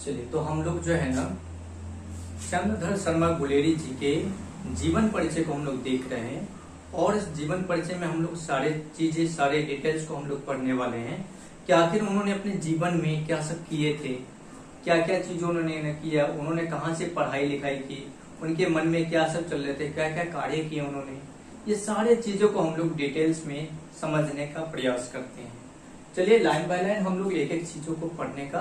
चलिए तो हम लोग जो है ना चंद्रधर शर्मा गुलेरी जी के जीवन परिचय को हम लोग देख रहे हैं और इस जीवन परिचय में हम लोग सारे डिटेल्स को हम लोग पढ़ने वाले हैं कि आखिर उन्होंने अपने जीवन में क्या सब किए थे, क्या क्या चीजों उन्होंने किया, उन्होंने कहाँ से पढ़ाई लिखाई की, उनके मन में क्या सब चल रहे थे, क्या क्या कार्य किए उन्होंने, ये सारे चीजों को हम लोग डिटेल्स में समझने का प्रयास करते हैं। चलिए लाइन बाय लाइन हम लोग एक एक चीजों को पढ़ने का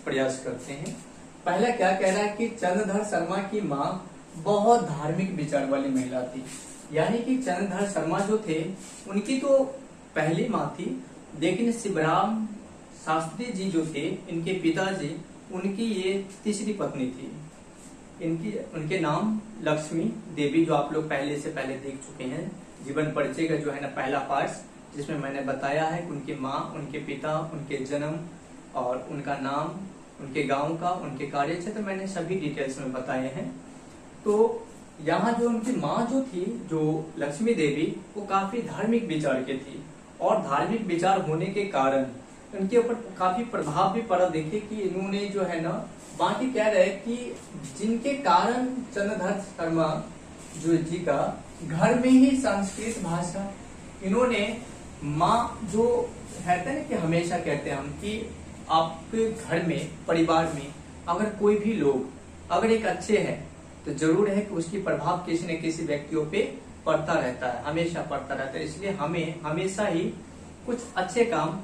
प्रयास करते हैं। पहला क्या कह रहा है कि चंद्रधर शर्मा की माँ बहुत धार्मिक विचार वाली महिला थी। यानी कि चंद्रधर शर्मा जो थे उनकी तो पहली माँ थी, लेकिन शिवराम शास्त्री जी जो थे इनके पिताजी, उनकी ये तीसरी पत्नी थी। उनके नाम लक्ष्मी देवी, जो आप लोग पहले देख चुके हैं। जीवन परिचय का जो है ना पहला पार्ट जिसमें मैंने बताया है कि उनकी माँ, उनके पिता, उनके जन्म और उनका नाम, उनके गांव का, उनके कार्य क्षेत्र, मैंने सभी डिटेल्स में बताए हैं। तो यहाँ जो उनकी माँ जो थी, जो लक्ष्मी देवी, वो काफी धार्मिक विचार की थी और धार्मिक विचार होने के कारण उनके ऊपर काफी प्रभाव भी पड़ा। देखिए कि इन्होंने जो है ना बाकी कह रहे कि जिनके कारण चंद्रधर शर्मा जो जी का घर में ही संस्कृत भाषा, इन्होंने माँ जो कहते हैं ना कि हमेशा कहते हैं हम कि आपके घर में, परिवार में अगर कोई भी लोग अगर एक अच्छे हैं तो जरूर है कि उसकी प्रभाव किसी न किसी व्यक्तियों पे पड़ता रहता है, हमेशा पड़ता रहता है। इसलिए हमें हमेशा ही कुछ अच्छे काम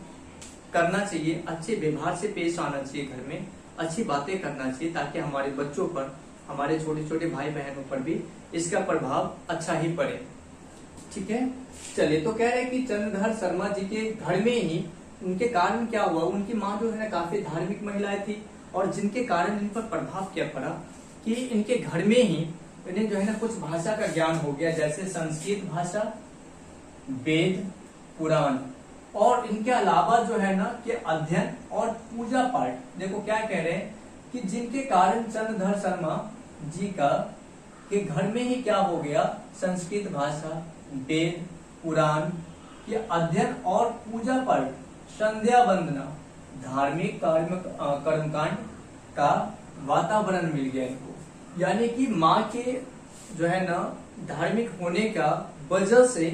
करना चाहिए, अच्छे व्यवहार से पेश आना चाहिए, घर में अच्छी बातें करना चाहिए, ताकि हमारे बच्चों पर, हमारे छोटे छोटे भाई बहनों पर भी इसका प्रभाव अच्छा ही पड़े। ठीक है, चलिए तो कह रहे हैं कि चंद्रधर शर्मा जी के घर में ही उनके कारण क्या हुआ, उनकी माँ जो है ना काफी धार्मिक महिलाएं थी और जिनके कारण इन पर प्रभाव क्या पड़ा कि इनके घर में ही इन्हें जो है ना कुछ भाषा का ज्ञान हो गया, जैसे संस्कृत भाषा, वेद, पुराण, और इनके अलावा जो है ना कि अध्ययन और पूजा पाठ। देखो क्या कह रहे हैं कि जिनके कारण चंद्रधर शर्मा जी का के घर में ही क्या हो गया, संस्कृत भाषा, वेद, पुराण के अध्ययन और पूजा पाठ, संध्या वंदना, धार्मिक कर्मकांड का वातावरण मिल गया इनको। यानी कि माँ के जो है ना धार्मिक होने का वजह से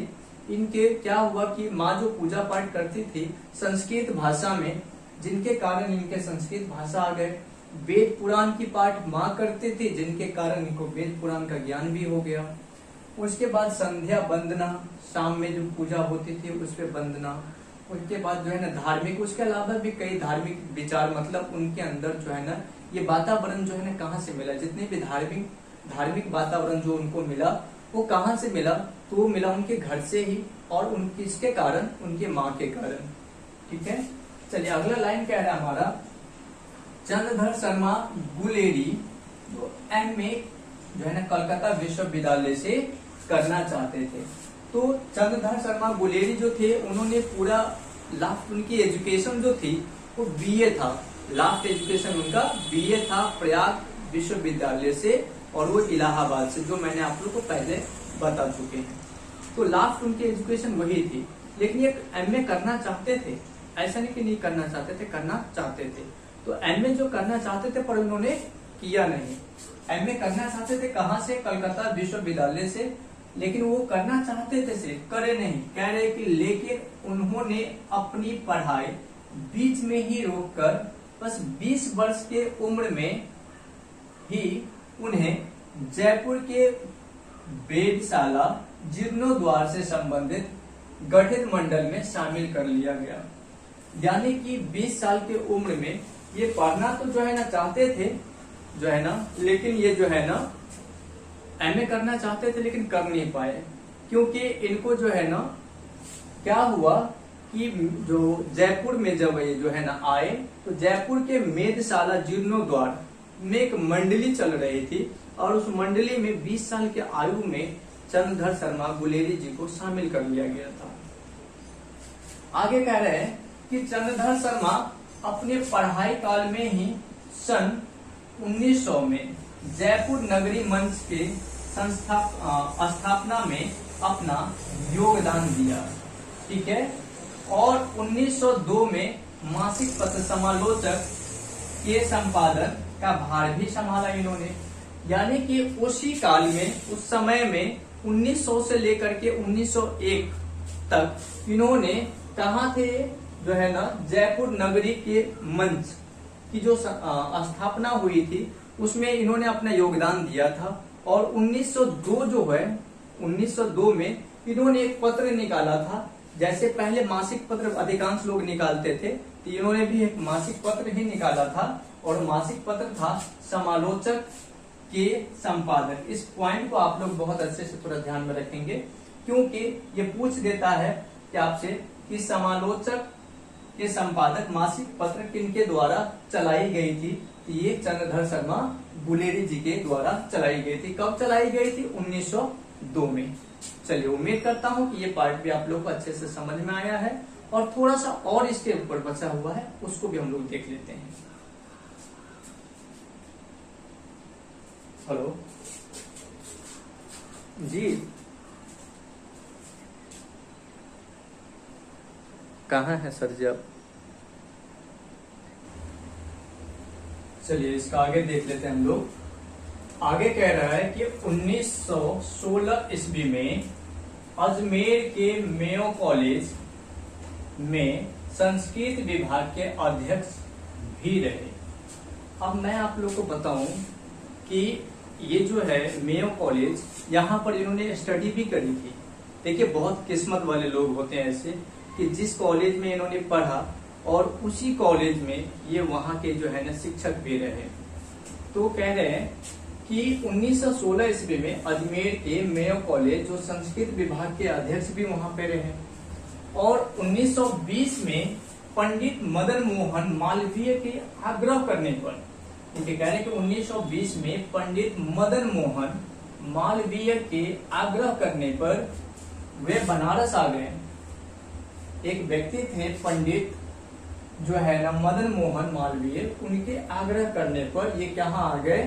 इनके क्या हुआ कि माँ जो पूजा पाठ करती थी संस्कृत भाषा में, जिनके कारण इनके संस्कृत भाषा आ गए। वेद पुराण की पाठ माँ करते थे, जिनके कारण इनको वेद पुराण का ज्ञान भी हो गया। उसके बाद संध्या वंदना, शाम में जो पूजा होती थी उस पे वंदना। उसके बाद जो है ना धार्मिक, उसके अलावा भी कई धार्मिक विचार, मतलब उनके अंदर जो है ना ये वातावरण जो है ना कहाँ से मिला, जितने भी धार्मिक वातावरण जो उनको मिला वो कहाँ से मिला, तो वो मिला उनके घर से ही और उनके इसके कारण, उनके माँ के कारण। ठीक है, चलिए अगला लाइन क्या है हमारा, चंद्रधर शर्मा गुलेरी जो MA जो है ना कलकत्ता विश्वविद्यालय से करना चाहते थे। तो चंद्रधर शर्मा गुलेरी जो थे उन्होंने पूरा लास्ट उनकी एजुकेशन जो थी वो BA था, लास्ट एजुकेशन उनका BA था प्रयाग विश्वविद्यालय से, और वो इलाहाबाद से, जो मैंने आप लोग को पहले बता चुके हैं। तो लास्ट उनकी एजुकेशन वही थी, लेकिन ये MA करना चाहते थे, ऐसा नहीं कि नहीं करना चाहते थे, करना चाहते थे। तो MA जो करना चाहते थे पर उन्होंने किया नहीं। MA करना चाहते थे कहाँ से, कलकत्ता विश्वविद्यालय से, लेकिन वो करना चाहते थे से करे नहीं, कह रहे कि लेकिन उन्होंने अपनी पढ़ाई बीच में ही रोककर बस 20 वर्ष के उम्र में ही उन्हें जयपुर के वेधशाला जीर्णोद्वार से संबंधित गठित मंडल में शामिल कर लिया गया। यानी कि 20 साल के उम्र में ये पढ़ना तो जो है ना चाहते थे जो है ना, लेकिन ये जो है ना MA करना चाहते थे लेकिन कर नहीं पाए, क्योंकि इनको जो है ना क्या हुआ कि जो जयपुर में जब ये जो है ना आए, तो जयपुर के वेधशाला जीर्णोद्वार में एक मंडली चल रही थी और उस मंडली में 20 साल के आयु में चंद्रधर शर्मा गुलेरी जी को शामिल कर लिया गया था। आगे कह रहे हैं कि चंद्रधर शर्मा अपने पढ़ाई काल में ही सन 1900 में जयपुर नगरी मंच के स्थापना में अपना योगदान दिया। ठीक है, और 1902 में मासिक पत्र समालोचक के संपादन का भार भी संभाला इन्होंने। यानी कि उसी काल में, उस समय में 1900 से लेकर के 1901 तक इन्होंने कहाँ थे, जो है ना जयपुर नगरी के मंच की जो स्थापना हुई थी उसमें इन्होंने अपना योगदान दिया था। और 1902 जो है, 1902 में इन्होंने एक पत्र निकाला था। जैसे पहले मासिक पत्र अधिकांश लोग निकालते थे, तो इन्होंने भी एक मासिक पत्र ही निकाला था, और मासिक पत्र था समालोचक के संपादक। इस पॉइंट को आप लोग बहुत अच्छे से पूरा ध्यान में रखेंगे, क्योंकि ये पूछ देता है कि आपसे कि समालोचक के संपादक मासिक पत्र किनके द्वारा चलाई गई थी। तो ये चंद्रधर शर्मा गुलेरी जी के द्वारा चलाई गई थी। कब चलाई गई थी? 1902 में। चलिए, उम्मीद करता हूं कि ये पार्ट भी आप लोग को अच्छे से समझ में आया है, और थोड़ा सा और इसके ऊपर बचा हुआ है, उसको भी हम लोग देख लेते हैं। हेलो जी, कहाँ है सर जी आप? चलिए, इसका आगे देख लेते हैं हम लोग। आगे कह रहा है कि 1916 ईस्वी में अजमेर के मेयो कॉलेज में संस्कृत विभाग के अध्यक्ष भी रहे। अब मैं आप लोग को बताऊं कि ये जो है मेयो कॉलेज, यहाँ पर इन्होंने स्टडी भी करी थी। देखिए, बहुत किस्मत वाले लोग होते हैं ऐसे कि जिस कॉलेज में इन्होंने पढ़ा और उसी कॉलेज में ये वहाँ के जो है ना शिक्षक भी रहे। तो कह रहे हैं कि 1916 ईस्वी में अजमेर के मेयो कॉलेज जो संस्कृत विभाग के अध्यक्ष भी वहां पे रहे, और 1920 में पंडित मदन मोहन मालवीय के आग्रह करने पर, कह रहे हैं कि 1920 में पंडित मदन मोहन मालवीय के आग्रह करने पर वे बनारस आ गए। एक व्यक्ति थे पंडित जो है ना मदन मोहन मालवीय, उनके आग्रह करने पर ये कहाँ आ गए?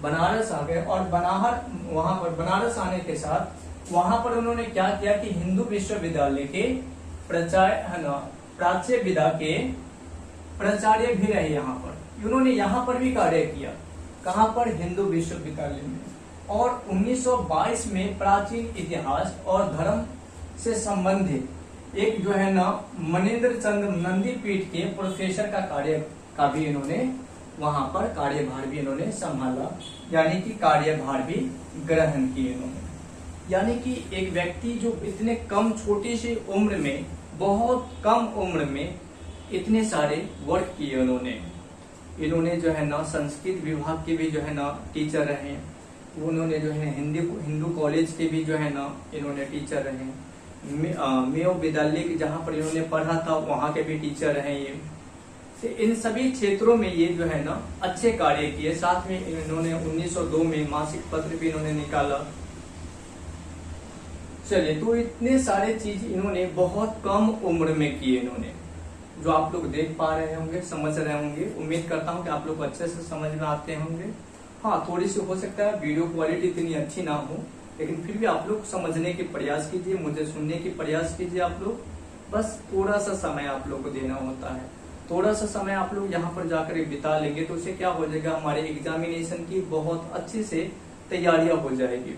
बनारस आ गए। और वहां पर बनारस आने के साथ वहां पर उन्होंने क्या किया कि हिंदू विश्वविद्यालय के प्राच्य विधा के प्राचार्य भी रहे यहाँ पर। उन्होंने यहाँ पर भी कार्य किया। कहाँ पर? हिंदू विश्वविद्यालय में। और 1922 में प्राचीन इतिहास और धर्म से संबंधित एक जो है ना मनेन्द्र चंद्र नंदी पीठ के प्रोफेसर का कार्य का भी इन्होंने वहां पर कार्यभार भी इन्होंने संभाला, यानी कि कार्यभार भी ग्रहण किए इन्होंने। यानी कि एक व्यक्ति जो इतने कम छोटी सी उम्र में, बहुत कम उम्र में इतने सारे वर्क किए इन्होंने जो है ना संस्कृत विभाग के भी जो है ना टीचर रहे, उन्होंने जो है हिंदू कॉलेज के भी जो है ना इन्होंने टीचर रहे, मेयो विद्यालय जहाँ पर इन्होंने पढ़ा था वहाँ के भी टीचर रहे। ये इन सभी क्षेत्रों में ये जो है ना अच्छे कार्य किए। साथ में इन्होंने 1902 में मासिक पत्र भी इन्होंने निकाला। चलिए, तो इतने सारे चीज इन्होंने बहुत कम उम्र में किए इन्होंने, जो आप लोग देख पा रहे होंगे, समझ रहे होंगे। उम्मीद करता हूँ कि आप लोग अच्छे से समझ में आते होंगे। हाँ, थोड़ी सी हो सकता है वीडियो क्वालिटी इतनी अच्छी ना हो, लेकिन फिर भी आप लोग समझने के प्रयास कीजिए, मुझे सुनने के प्रयास कीजिए। आप लोग बस थोड़ा सा समय आप लोग को देना होता है। थोड़ा सा समय आप लोग यहाँ पर जाकर बिता लेंगे तो उससे क्या हो जाएगा, हमारे एग्जामिनेशन की बहुत अच्छे से तैयारियां हो जाएगी।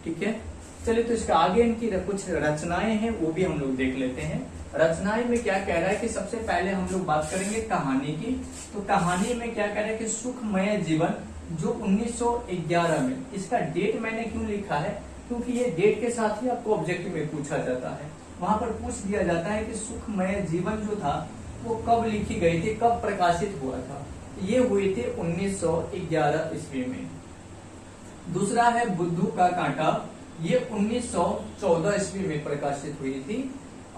ठीक है, चलिए, तो इसके आगे इनकी कुछ रचनाएं हैं, वो भी हम लोग देख लेते हैं। रचनाएं में क्या कह रहा है कि सबसे पहले हम लोग बात करेंगे कहानी की। तो कहानी में क्या कह रहा है कि सुखमय जीवन, जो 1911 में, इसका डेट मैंने क्यों लिखा है, क्योंकि ये डेट के साथ ही आपको ऑब्जेक्टिव में पूछा जाता है। वहां पर पूछ दिया जाता है कि सुखमय जीवन जो था वो कब लिखी गई थी, कब प्रकाशित हुआ था। ये हुई थी 1911 ईस्वी में। दूसरा है बुद्धू का कांटा, ये 1914 ईस्वी में प्रकाशित हुई थी।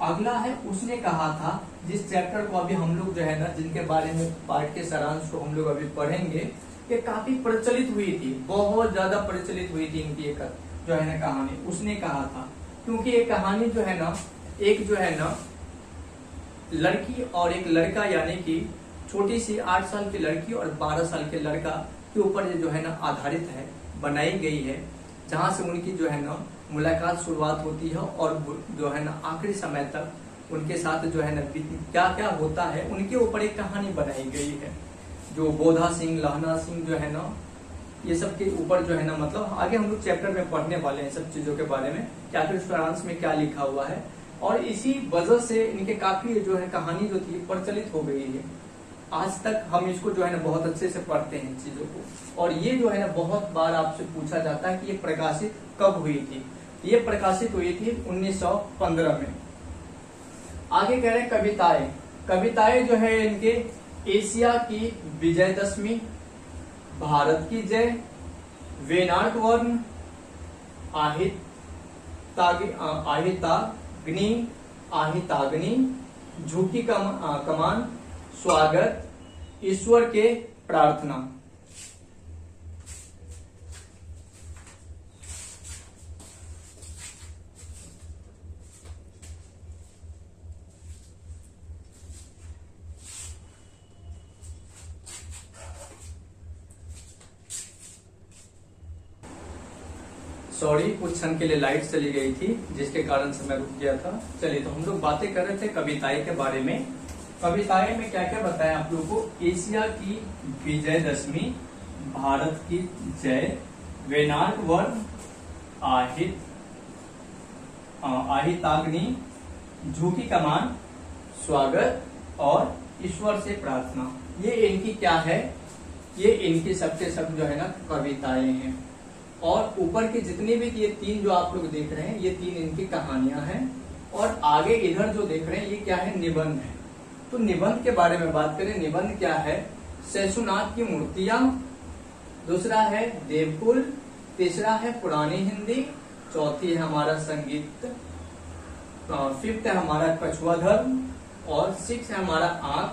अगला है उसने कहा था, जिस चैप्टर को अभी हम लोग जो है ना, जिनके बारे में पाठ के सारांश को हम लोग अभी पढ़ेंगे, ये काफी प्रचलित हुई थी, बहुत ज्यादा प्रचलित हुई थी इनकी एक जो है ना कहानी, उसने कहा था। क्योंकि ये कहानी जो है ना, एक जो है ना लड़की और एक लड़का, यानी कि छोटी सी 8 साल की लड़की और 12 साल के लड़का के ऊपर जो है ना आधारित है, बनाई गई है। जहां से उनकी जो है ना मुलाकात शुरुआत होती है और जो है ना आखिरी समय तक उनके साथ जो है ना क्या क्या होता है, उनके ऊपर एक कहानी बनाई गई है। जो बोधा सिंह, लहना सिंह जो है ना, ये सब के ऊपर जो है ना, मतलब आगे हम लोग चैप्टर में पढ़ने वाले हैं सब चीजों के बारे में, क्या फिर सारांश में क्या लिखा हुआ है। और इसी वजह से इनके काफी जो है कहानी जो थी प्रचलित हो गई है। आज तक हम इसको जो है ना बहुत अच्छे से पढ़ते हैं चीजों को। और ये जो है ना बहुत बार आपसे पूछा जाता है कि ये प्रकाशित कब हुई थी। ये प्रकाशित हुई थी 1915 में। आगे कह रहे हैं कविताएं। कविताएं जो है इनके एशिया की विजयदशमी, भारत की जय, वेनार्ड वर्ण, आहिताग्नि, झुकी कमान, स्वागत, ईश्वर के प्रार्थना। सॉरी, कुछ क्षण के लिए लाइट चली गई थी जिसके कारण से मैं रुक गया था। चलिए, तो हम लोग बातें कर रहे थे कविताएं के बारे में। कविताएं में क्या क्या बताया आप लोगों को? एशिया की विजयदशमी, भारत की जय, वेनार्ड वर्ण, आहिताग्नि, झुकी कमान, स्वागत और ईश्वर से प्रार्थना। ये इनकी क्या है? ये इनकी सबके सब जो है ना कविताएं हैं। और ऊपर की जितनी भी ये तीन जो आप लोग देख रहे हैं, ये तीन इनकी कहानियां हैं। और आगे इधर जो देख रहे हैं ये क्या है? निबंध है। तो निबंध के बारे में बात करें, निबंध क्या है? शेषुनाग की मूर्तियां, दूसरा है देवकुल, तीसरा है पुरानी हिंदी, चौथी है हमारा संगीत, फिफ्थ है हमारा कछुआ धर्म, और सिक्स है हमारा आंख,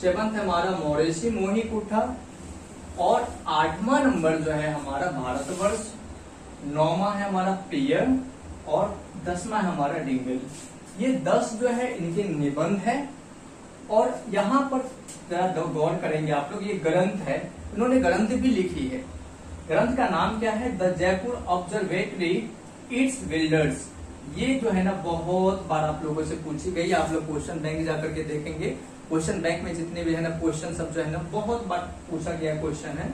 सेवंथ है हमारा मौरेसी मोही कुठा, और 8वां नंबर जो है हमारा भारतवर्ष, 9वां है हमारा पियर, और 10वां है हमारा डिंगल। ये 10 जो है इनके निबंध है। और यहाँ पर जरा गौर करेंगे आप लोग, ये ग्रंथ है, इन्होंने ग्रंथ भी लिखी है। ग्रंथ का नाम क्या है? The Jaipur observatory it's builders. ये जो है ना बहुत बार आप लोगों से पूछी गई। आप लोग क्वेश्चन बैंक जाकर के देखेंगे, क्वेश्चन बैंक में जितने भी है ना क्वेश्चन सब जो है ना बहुत बार पूछा गया क्वेश्चन है।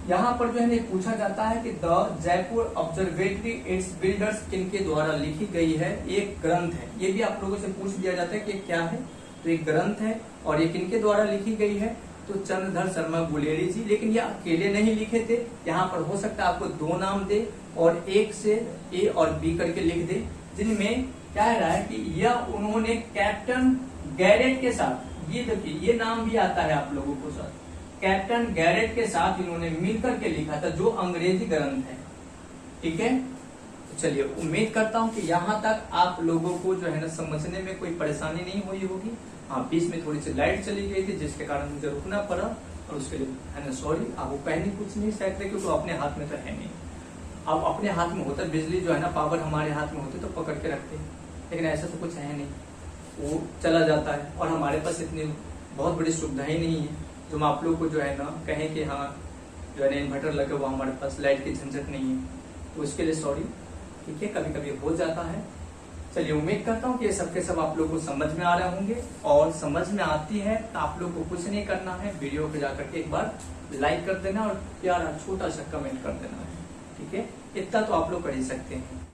यहाँ पर जो है ना पूछा जाता है कि the Jaipur observatory it's builders किनके द्वारा लिखी गई है? एक ग्रंथ है। ये भी आप लोगों से पूछ दिया जाता है कि क्या है, तो एक ग्रंथ है। और ये किनके द्वारा लिखी गई है? तो चंद्रधर शर्मा गुलेरी जी। लेकिन ये अकेले नहीं लिखे थे, यहाँ पर हो सकता है आपको 2 नाम दे और एक से ए और बी करके लिख दे, जिनमें क्या रहा है कि यह उन्होंने कैप्टन गैरेट के साथ, ये देखिए ये नाम भी आता है आप लोगों को सर, कैप्टन गैरेट के साथ इन्होंने मिलकर के लिखा था, जो अंग्रेजी ग्रंथ है। ठीक है, तो चलिए उम्मीद करता हूं कि यहाँ तक आप लोगों को जो है ना समझने में कोई परेशानी नहीं हुई होगी। हाँ, बीच में थोड़ी सी लाइट चली गई थी जिसके कारण मुझे रुकना पड़ा, और उसके लिए है ना सॉरी। आपको कहनी कुछ नहीं सकते क्योंकि अपने हाथ में तो है नहीं। अब अपने हाथ में होता, बिजली जो है ना पावर हमारे हाथ में होते तो पकड़ के रखते, लेकिन ऐसा तो कुछ है नहीं, वो चला जाता है। और हमारे पास इतनी बहुत बड़ी सुविधाएं नहीं है जो हम आप लोग को जो है ना कहें कि हाँ जो है ना इन्वर्टर लगे हुआ, हमारे पास लाइट की झंझट नहीं है, तो उसके लिए सॉरी। ठीक है, कभी कभी हो जाता है। चलिए उम्मीद करता हूँ कि ये सब के सब आप लोग को समझ में आ रहे होंगे, और समझ में आती है तो आप लोग को कुछ नहीं करना है, वीडियो पे जाकर के एक बार लाइक कर देना और प्यारा छोटा सा कमेंट कर देना है। ठीक है, इतना तो आप लोग कर ही सकते हैं।